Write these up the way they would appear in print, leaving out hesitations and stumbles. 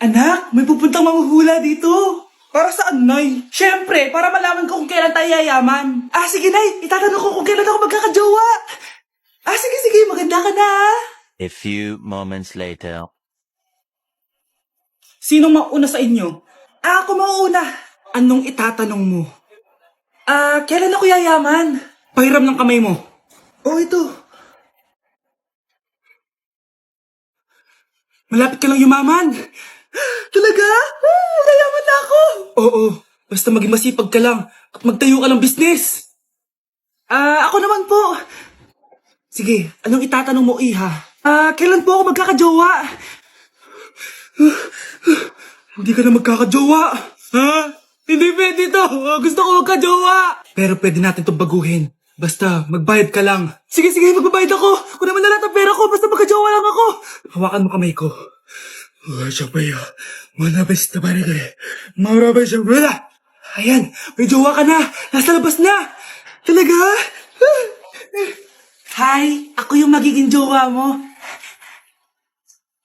Anak, may pupuntang manghuhula dito. Para saan, Nay? Siyempre, para malaman ko kung kailan tayo yayaman. Sige, Nay. Itatanong ko kung kailan ako magkakajowa. Sige. Maganda ka na, ha? A few moments later. Sinong mauna sa inyo? Ako mauna. Anong itatanong mo? Kailan ako yayaman? Pahiram ng kamay mo. Ito. Malapit ka lang yumaman. Talaga? Yayaman na ako. Oo, basta maging masipag ka lang at magtayo ka ng business. Ako naman po. Sige, anong itatanong mo, Iha? Kailan po ako magkakajowa? Hindi ka na magkakajowa. Ha? Hindi pwede to. Gusto ko magkajowa. Pero pwede natin itong baguhin. Basta, magbayad ka lang. Sige, magbabayad ako. Kung naman na lahat ang pera ko, basta magkajowa lang ako. Hawakan mo kamay ko. Siya Manabes na pare ko eh. Marabes siya pala. Ayan, may jowa ka na. Nasa labas na. Talaga? Hi, ako yung magiging jowa mo.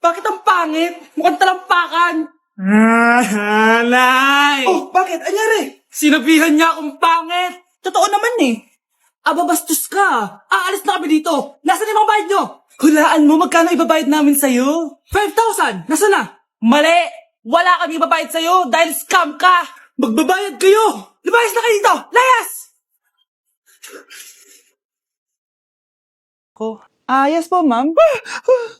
Bakit ang pangit? Mukhang talampakan. Nay! Bakit? Anyari? Sinabihan niya akong pangit. Totoo naman eh. Bastos ka. Aalis na kami dito. Nasaan yung mga bayad nyo? Hulaan mo, magkano ibabayad namin sa'yo? 5,000! Nasaan na? Mali! Wala kami ibabayad sa'yo dahil scam ka! Magbabayad kayo! Lumayas na kayo dito! Layas! Yes po, ma'am.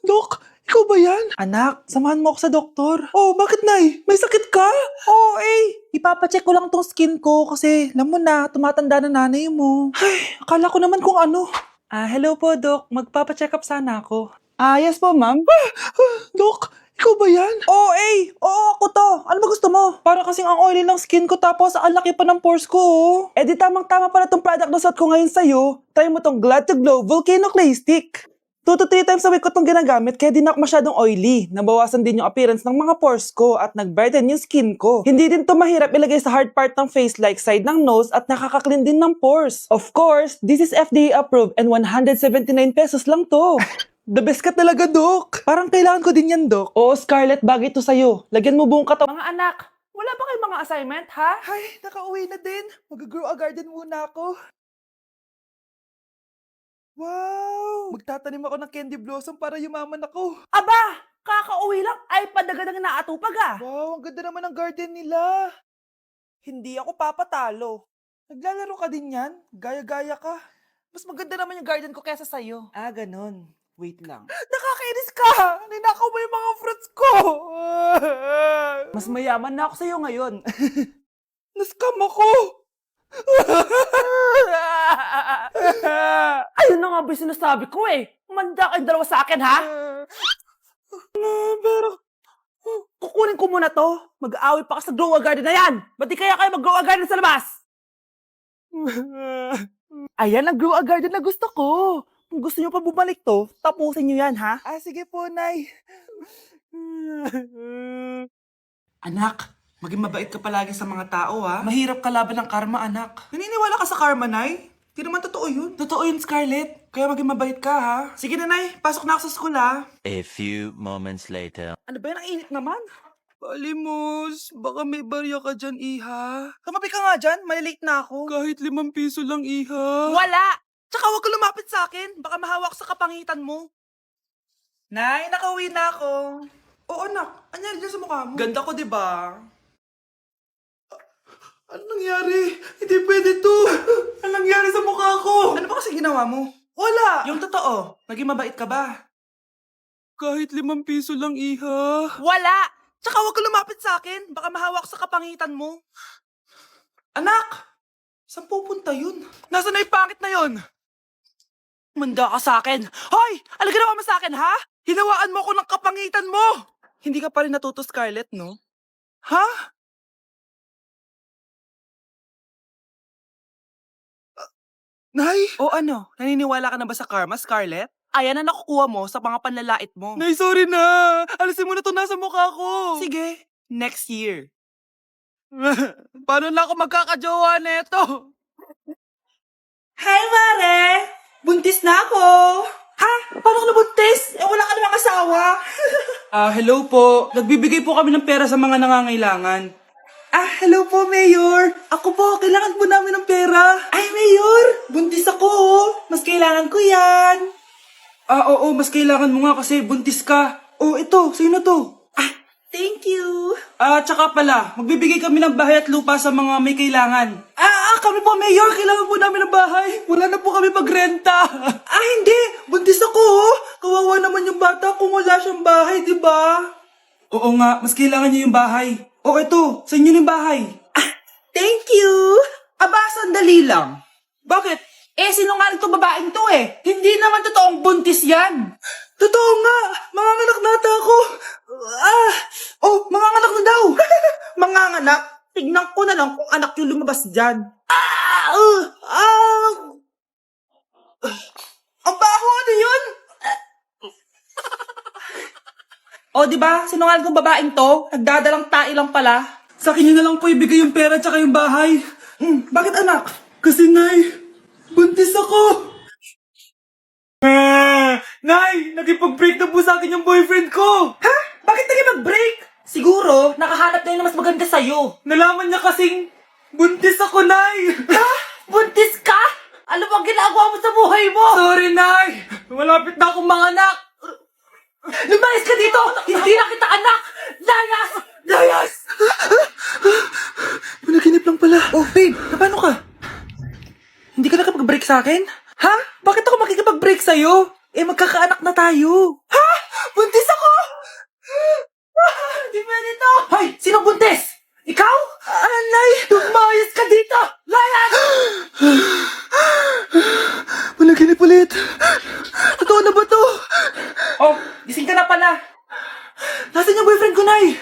Dok, ikaw ba yan? Anak, samahan mo ako sa doktor. Bakit, Nay? May sakit ka? Ipapacheck ko lang tong skin ko kasi alam mo na, tumatanda na nanay mo. Akala ko naman kung ano. Hello po, Dok. Magpapacheck up sana ako. Yes po, ma'am. Dok, ikaw ba yan? Oo, ako to. Ano ba gusto mo? Para kasing ang oily ng skin ko tapos ang laki pa ng pores ko, oh. Di tamang-tama pala tong product na suot ko ngayon sa'yo. Try mo tong Glad to Glow Volcano Clay Stick. 2 to 3 times a week ko tong ginagamit kaya di na ako masyadong oily. Nabawasan din yung appearance ng mga pores ko at nag-brighten yung skin ko. Hindi din to mahirap ilagay sa hard part ng face like side ng nose at nakaka-clean din ng pores. Of course, this is FDA approved and 179 pesos lang to. The best ka talaga, Dok. Parang kailangan ko din yan, Dok. Oo, Scarlett, bagay to sa'yo. Lagyan mo buong katawan. Mga anak, wala ba kayong mga assignment, ha? Nakauwi na din. Mag-grow a garden muna ako. Wow! Magtatanim ako ng candy blossom para yumaman ako. Aba, kakauwi lang. Ay, padagadang naatupag, Wow, ang ganda naman ng garden nila. Hindi ako papatalo. Naglalaro ka din yan? Gaya-gaya ka. Mas maganda naman yung garden ko kesa sa'yo. Ganon. Wait lang. Nakakainis ka! Ninakaw mo yung mga fruits ko! Mas mayaman na ako sa'yo ngayon. Nascam ako! Ayun na nga ba yung sinasabi ko eh. Manda kayong dalawa sa akin, ha? Pero, Kukunin ko muna to. Mag-aaway pa ka sa grow a garden na yan. Ba't di kaya kayo mag-grow a garden sa labas? Ayan ang grow a garden na gusto ko. Kung gusto nyo pa bumalik to, tapusin nyo yan, ha? sige po, Nay. Anak, maging mabait ka palagi sa mga tao, ha? Mahirap kalaban ng karma, anak. Naniniwala ka sa karma, Nay? Di naman totoo yun. Totoo yun, Scarlett. Kaya maging mabait ka, ha? Sige na, Nay. Pasok na ako sa school, ha? A few moments later. Ano ba yan? Ang init naman. Palimos, baka may barya ka dyan, Iha. Kamabi ka nga dyan, malilate na ako. Kahit 5 piso lang, Iha. Wala! Tsaka huwag ka lumapit sa akin, baka mahawak sa kapangitan mo. Nay, nakauwi na ako. Oo, anak. Anyari dyan sa mukha mo? Ganda ko, di ba? Ano nangyari? Hindi pwede to. Ano nangyari sa mukha ko? Ano ba kasi ginawa mo? Wala. Yung totoo, naging mabait ka ba? Kahit 5 piso lang, Iha. Wala! Tsaka huwag ka lumapit sa akin, baka mahawak sa kapangitan mo. Anak! Saan pupunta yun? Nasaan na yung pangit na yun? Manda ka sa akin. Hoy! Ano ginawa mo sa akin, ha? Hinawaan mo ako ng kapangitan mo! Hindi ka pa rin natuto, Scarlett, no? Ha? Nay? O ano? Naniniwala ka na ba sa karma, Scarlett? Ayan na nakukuha mo sa mga panlalait mo. Nay, sorry na! Alisin mo na to nasa mukha ko! Sige, next year. Paano na ako magkakajowa neto? Hi, Mare! Buntis na ako! Ha? Paano ka nabuntis? Wala ka namang asawa. Hello po. Nagbibigay po kami ng pera sa mga nangangailangan. Hello po, Mayor. Ako po, kailangan po namin ng pera. Ay, Mayor, buntis ako, oh. Mas kailangan ko yan. Oo, mas kailangan mo nga kasi buntis ka. Oh, ito, sino to? Thank you. Tsaka pala, magbibigay kami ng bahay at lupa sa mga may kailangan. Kami po, Mayor, kailangan po namin ng bahay. Wala na po kami magrenta. Hindi, buntis ako, oh. Kawawa naman yung bata kung wala siyang bahay, di ba? Oo nga, mas kailangan niyo yung bahay. Oh, ito, sa inyo yung bahay. Thank you. Sandali lang. Bakit? Sinungaling to babaeng to eh. Hindi naman totoong buntis yan. Totoo nga. Manganganak na ata ako. Manganganak na daw. Manganganak? Tignan ko na lang kung anak yung lumabas dyan. Ang baho, ano yun? Di ba? Sinungaling kong babaeng to. Nagdadalang tae lang pala. Sa akin nyo na lang po ibigay yung pera tsaka yung bahay. Bakit anak? Kasi, Nay, buntis ako. Nay, nakipag-break na po sa akin yung boyfriend ko. Ha? Bakit naging mag-break? Siguro, nakahanap na yun na mas maganda sa'yo. Nalaman niya kasing buntis ako, Nay. Ha? Buntis ka? Ano bang ginagawa mo sa buhay mo? Sorry, Nay. Malapit na akong manganak. Lumayas ka dito! Hindi na kita anak! Layas! Layas! Panaginip lang pala. Oh, babe, paano ka? Hindi ka nakapag-break sa akin? Ha? Bakit ako makikipag-break sa'yo? Magkakaanak na tayo. Ha? Buntis ako? Di pwede to! Hoy! Sino buntis? Ikaw? Anay! Lumayas ka dito! Layas! Panaginip ulit. Totoo na ba to? Oh, gising ka na pala. Nasaan yung boyfriend ko, Nay?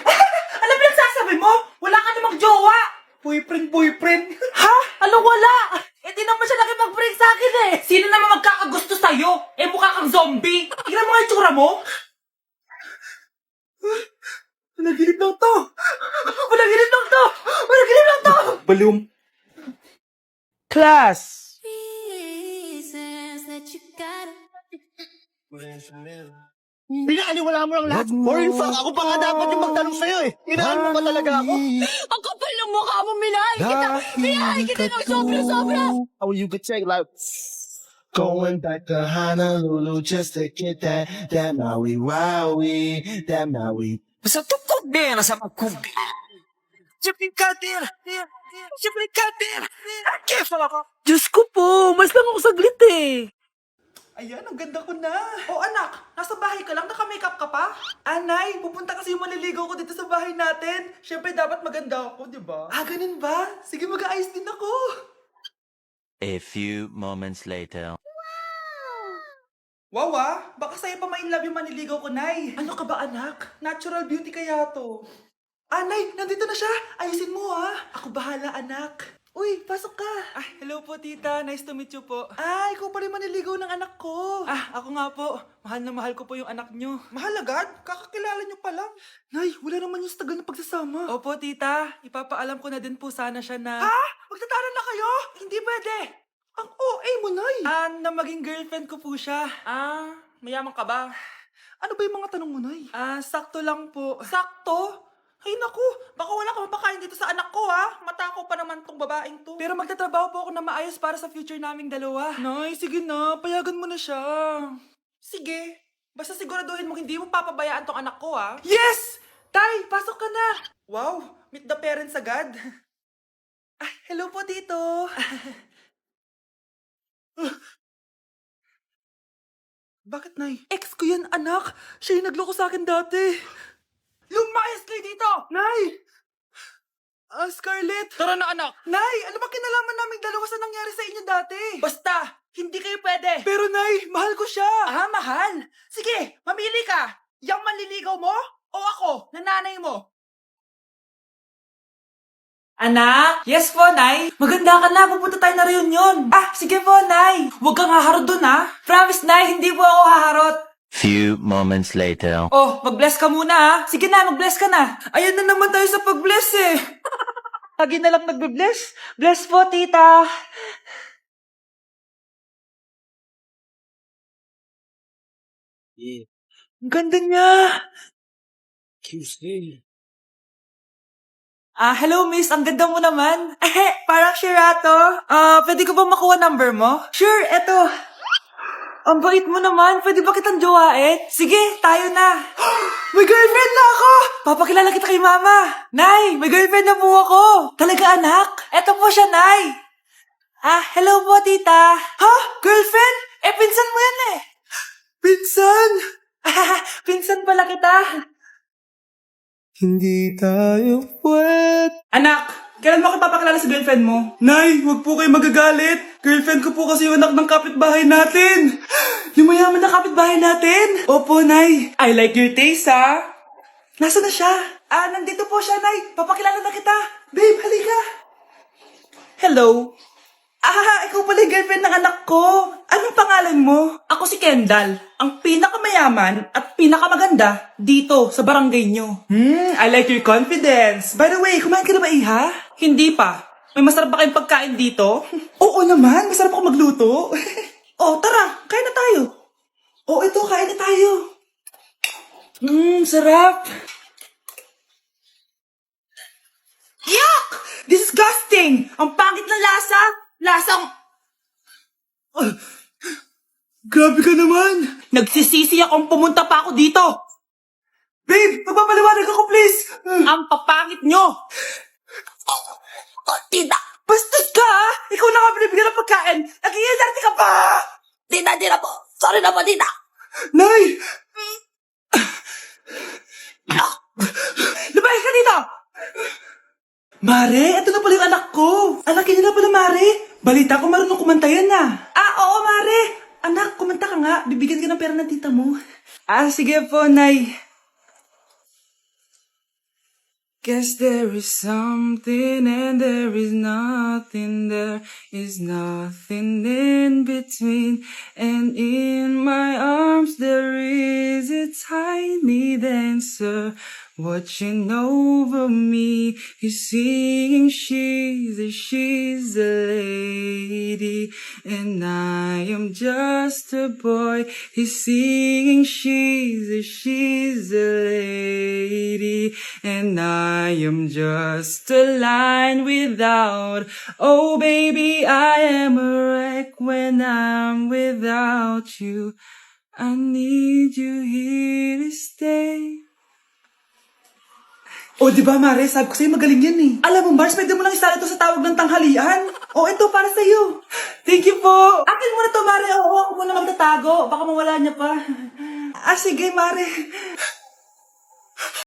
Alam mo yung sasabi mo? Wala ka namang jowa. Boyfriend? Ha? Ano wala? Di naman siya nakipag-break sa akin eh. Sino naman magkakagusto sa'yo? Mukha kang zombie. Tignan mo nga yung tsura mo. Panaginip lang to. Panaginip lang to. Panaginip lang to. Baliw. Class. Reasons that you gotta Pinakaniwala mo lang lahat. Or in fact, ako pa nga dapat yung magtanong sa'yo eh. Inaan mo pa talaga ako. Ang kapal ng mukha mo, minahay kita ng sobra-sobra! How you could take like going back to Honolulu just to get that Maui Wowie, that Maui. Sa tukod din sa magkumbi. Siyempre kadir. Kefal ako. Diyos ko po, mas lang ako saglit eh. Ayan, ang ganda ko na. Anak, nasa bahay ka lang, naka-makeup ka pa? Anay, pupunta kasi yung maliligaw ko dito sa bahay natin. Siyempre, dapat maganda ako, di ba? Ganun ba? Sige, mag-aayos din ako. A few moments later. Wow, baka sa'yo pa ma-inlove yung maniligaw ko, Nay. Ano ka ba, anak? Natural beauty kaya to. Nay, nandito na siya. Ayusin mo, Ako bahala, anak. Uy, pasok ka. Hello po, tita. Nice to meet you po. Ikaw pa rin maniligaw ng anak ko. Ako nga po. Mahal na mahal ko po yung anak nyo. Mahal agad? Kakakilala nyo pa lang. Nay, wala naman yung tagal na pagsasama. Opo, tita. Ipapaalam ko na din po sana siya na... Magtatanan na kayo? Hindi pwede. Ang OA mo, Nay. Na maging girlfriend ko po siya. Mayaman ka ba? Ano ba yung mga tanong mo, Nay? Sakto lang po. Sakto? Ay naku, baka wala ka mapakain dito sa anak ko Matako pa naman tong babaeng to. Pero magtatrabaho po ako na maayos para sa future naming dalawa. Nay, sige na, payagan mo na siya. Sige, basta siguraduhin mo hindi mo papabayaan tong anak ko Yes! Tay, pasok ka na. Wow, meet the parents agad. Hello po, tito. Bakit, Nay? Ex ko yan, anak. Siya yung nagloko sa akin dati. Lumayas kayo dito! Nay! Scarlett! Tara na anak. Nay, ano ba kinalaman naming dalawa sa nangyari sa inyo dati? Basta, hindi kayo pwede. Pero Nay, mahal ko siya. Mahal? Sige, mamili ka. Yang manliligaw mo o ako, nanay mo? Anak? Yes po, Nay. Maganda ka na, pupunta tayo na reunion. Sige po, Nay. Huwag kang haharot dun, Promise, Nay, hindi po ako haharot. Few moments later. Mag-bless ka muna, Sige na, mag-bless ka na. Ayan na naman tayo sa pag-bless Lagi na lang nagbe-bless. Bless po, tita. Ang ganda niya. Hello miss, ang ganda mo naman. Parang Shirato. Pwede ko ba makuha number mo? Sure, eto. Ang bait mo naman, pwede ba kitang jowain? Sige, tayo na. May girlfriend na ako! Papakilala kita kay mama. Nay, may girlfriend na po ako. Talaga anak? Eto po siya, Nay. Hello po, tita. Ha? Girlfriend? Pinsan mo yan eh. Pinsan? Pinsan pala kita. Hindi tayo pwede. Anak, kailan mo ako papakilala sa girlfriend mo? Nay, wag po kayo magagalit. Girlfriend ko po kasi yung anak ng kapitbahay natin. Yung mayaman na kapitbahay natin. Opo, Nay. I like your taste, ha? Nasaan na siya? Nandito po siya, Nay. Papakilala na kita. Babe, halika. Hello. Ikaw pala yung girlfriend ng anak ko. Anong pangalan mo? Ako si Kendall, ang pinakamayaman at pinakamaganda dito sa barangay nyo. I like your confidence. By the way, kumain ka na ba, Iha? Hindi pa. May masarap ba kayong pagkain dito? Oo naman, masarap ako magluto. Tara, kain na tayo. Ito, kain na tayo. Sarap. Yuck! Disgusting! Ang pangit na lasa! Lasang... Grabe ka naman! Nagsisisi akong pumunta pa ako dito! Babe, magpapaliwanag ako please! Ang papangit nyo! Tita! Bastos ka ha! Ikaw na nga binibigyan ng pagkain! Nag-iinarte ka pa! Tita po! Sorry na po, tita! Nay! Lumayas ka dito! Mare, ito na pala yung anak ko. Anak niya na pala, Mare. Balita ko marunong kumanta yan Oo, Mare. Anak, kumanta ka nga. Bibigyan ka ng pera ng tita mo. Sige po, Nay. Guess there is something and there is nothing. There is nothing in between. And in my arms there is a tiny dancer watching over me. He's singing, she's a lady, and I am just a boy. He's singing, she's a lady, and I am just a line without. Oh baby, I am a wreck when I'm without you. I need you here to stay. Di ba, Mare? Sabi ko sa'yo, magaling yan eh. Alam mo, Mars, pwede mo lang isala ito sa tawag ng tanghalian. Ito, para sa'yo. Thank you po. Akin mo na to, Mare. Ako muna magtatago. Baka mawala niya pa. Sige, Mare.